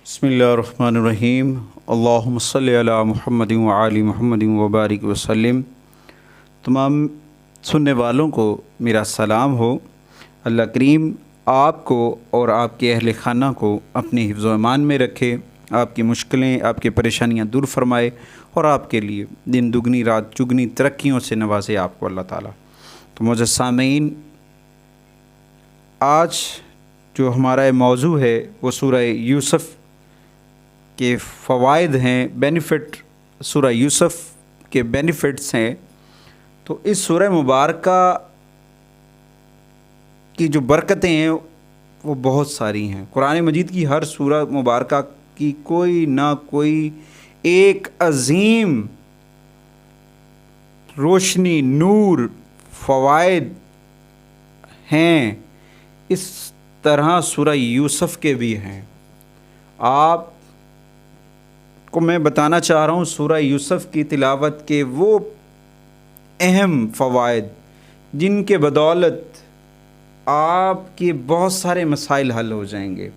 بسم اللہ الرحمن الرحیم اللہم صلی علی محمد و آل محمد و بارک وسلم۔ تمام سننے والوں کو میرا سلام ہو۔ اللہ کریم آپ کو اور آپ کے اہل خانہ کو اپنے حفظ و امان میں رکھے، آپ کی مشکلیں، آپ کی پریشانیاں دور فرمائے اور آپ کے لیے دن دگنی رات چگنی ترقیوں سے نوازے آپ کو اللہ تعالیٰ۔ تو معزز سامعین، آج جو ہمارا موضوع ہے وہ سورہ یوسف کے فوائد ہیں، بینیفٹ، سورہ یوسف کے بینیفٹس ہیں۔ تو اس سورہ مبارکہ کی جو برکتیں ہیں وہ بہت ساری ہیں۔ قرآن مجید کی ہر سورہ مبارکہ کی کوئی نہ کوئی ایک عظیم روشنی، نور، فوائد ہیں۔ اس طرح سورہ یوسف کے بھی ہیں۔ آپ کو میں بتانا چاہ رہا ہوں سورہ یوسف کی تلاوت کے وہ اہم فوائد جن کے بدولت آپ کے بہت سارے مسائل حل ہو جائیں گے،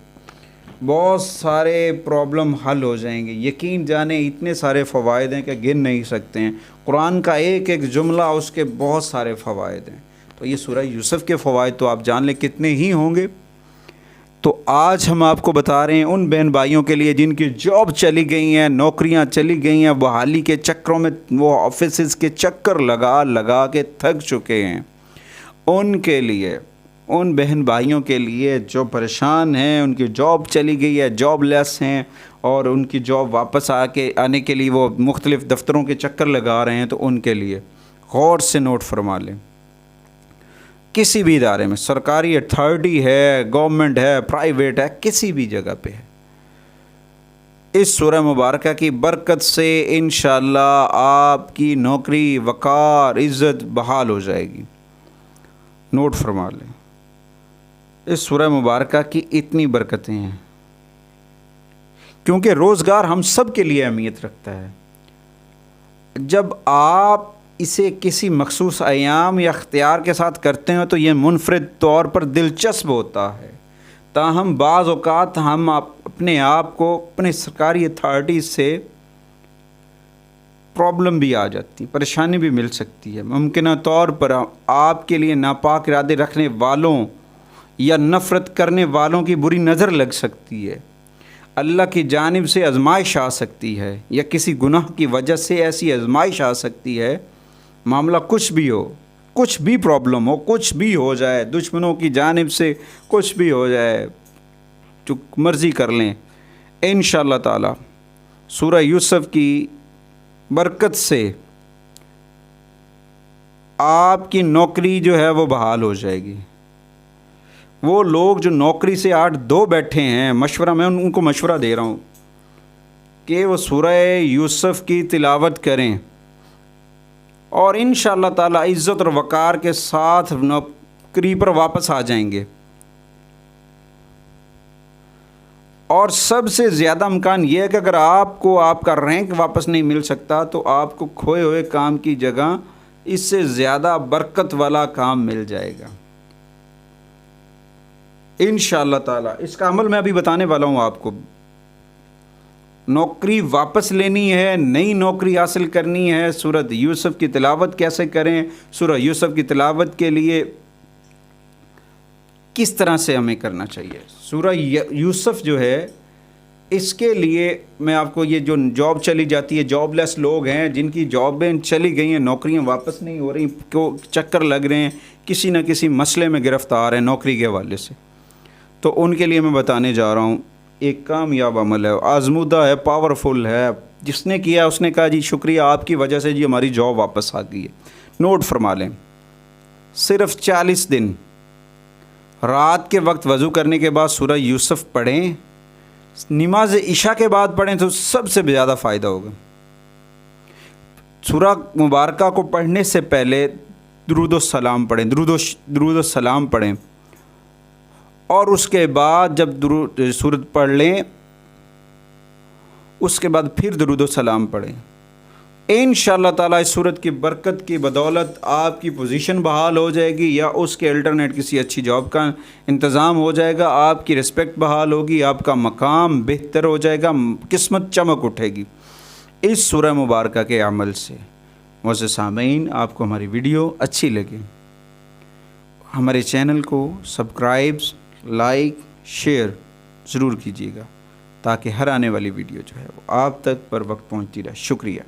بہت سارے پرابلم حل ہو جائیں گے۔ یقین جانیں اتنے سارے فوائد ہیں کہ گن نہیں سکتے ہیں۔ قرآن کا ایک ایک جملہ اس کے بہت سارے فوائد ہیں۔ تو یہ سورہ یوسف کے فوائد تو آپ جان لیں کتنے ہی ہوں گے۔ تو آج ہم آپ کو بتا رہے ہیں ان بہن بھائیوں کے لیے جن کی جاب چلی گئی ہیں، نوکریاں چلی گئی ہیں، بحالی کے چکروں میں وہ آفیسز کے چکر لگا کے تھک چکے ہیں، ان کے لیے، ان بہن بھائیوں کے لیے جو پریشان ہیں، ان کی جاب چلی گئی ہے، جاب لیس ہیں اور ان کی جاب واپس آنے کے لیے وہ مختلف دفتروں کے چکر لگا رہے ہیں، تو ان کے لیے غور سے نوٹ فرما لیں۔ کسی بھی ادارے میں، سرکاری اتھارٹی ہے، گورنمنٹ ہے، پرائیویٹ ہے، کسی بھی جگہ پہ ہے، اس سورہ مبارکہ کی برکت سے انشاءاللہ آپ کی نوکری، وقار، عزت بحال ہو جائے گی۔ نوٹ فرما لیں، اس سورہ مبارکہ کی اتنی برکتیں ہیں کیونکہ روزگار ہم سب کے لیے اہمیت رکھتا ہے۔ جب آپ اسے کسی مخصوص ایام یا اختیار کے ساتھ کرتے ہیں تو یہ منفرد طور پر دلچسپ ہوتا ہے، تاہم بعض اوقات ہم اپنے آپ کو اپنے سرکاری اتھارٹی سے پرابلم بھی آ جاتی، پریشانی بھی مل سکتی ہے۔ ممکنہ طور پر آپ کے لیے ناپاک ارادے رکھنے والوں یا نفرت کرنے والوں کی بری نظر لگ سکتی ہے، اللہ کی جانب سے آزمائش آ سکتی ہے، یا کسی گناہ کی وجہ سے ایسی آزمائش آ سکتی ہے، معاملہ کچھ بھی ہو، کچھ بھی پرابلم ہو، کچھ بھی ہو جائے، دشمنوں کی جانب سے کچھ بھی ہو جائے، جو مرضی کر لیں، انشاءاللہ تعالی سورہ یوسف کی برکت سے آپ کی نوکری جو ہے وہ بحال ہو جائے گی۔ وہ لوگ جو نوکری سے 8-2 بیٹھے ہیں، میں ان کو مشورہ دے رہا ہوں کہ وہ سورہ یوسف کی تلاوت کریں اور انشاءاللہ تعالی عزت اور وقار کے ساتھ نوکری پر واپس آ جائیں گے۔ اور سب سے زیادہ امکان یہ ہے کہ اگر آپ کو آپ کا رینک واپس نہیں مل سکتا تو آپ کو کھوئے ہوئے کام کی جگہ اس سے زیادہ برکت والا کام مل جائے گا انشاءاللہ تعالی۔ اس کا عمل میں ابھی بتانے والا ہوں آپ کو۔ نوکری واپس لینی ہے، نئی نوکری حاصل کرنی ہے، سورۃ یوسف کی تلاوت کیسے کریں، سورہ یوسف کی تلاوت کے لیے کس طرح سے ہمیں کرنا چاہیے۔ سورہ یوسف جو ہے اس کے لیے میں آپ کو، یہ جو جاب چلی جاتی ہے، جاب لیس لوگ ہیں جن کی جابیں چلی گئی ہیں، نوکریاں واپس نہیں ہو رہی، چکر لگ رہے ہیں، کسی نہ کسی مسئلے میں گرفتار ہیں نوکری کے حوالے سے، تو ان کے لیے میں بتانے جا رہا ہوں ایک کامیاب عمل ہے، آزمودہ ہے، پاورفل ہے۔ جس نے کیا اس نے کہا جی شکریہ، آپ کی وجہ سے جی ہماری جاب واپس آ گئی ہے۔ نوٹ فرما لیں، صرف 40 دن رات کے وقت وضو کرنے کے بعد سورہ یوسف پڑھیں، نماز عشاء کے بعد پڑھیں تو سب سے زیادہ فائدہ ہوگا۔ سورہ مبارکہ کو پڑھنے سے پہلے درود و سلام پڑھیں، درود و سلام پڑھیں، اور اس کے بعد جب سورت پڑھ لیں اس کے بعد پھر درود و سلام پڑھیں، انشاءاللہ تعالیٰ اس صورت کی برکت کی بدولت آپ کی پوزیشن بحال ہو جائے گی، یا اس کے الٹرنیٹ کسی اچھی جاب کا انتظام ہو جائے گا، آپ کی رسپیکٹ بحال ہوگی، آپ کا مقام بہتر ہو جائے گا، قسمت چمک اٹھے گی اس سورہ مبارکہ کے عمل سے۔ معزز سامعین، آپ کو ہماری ویڈیو اچھی لگے ہمارے چینل کو سبسکرائب، لائک، شیئر ضرور کیجیے گا، تاکہ ہر آنے والی ویڈیو جو ہے وہ آپ تک پر وقت پہنچتی رہے۔ شکریہ۔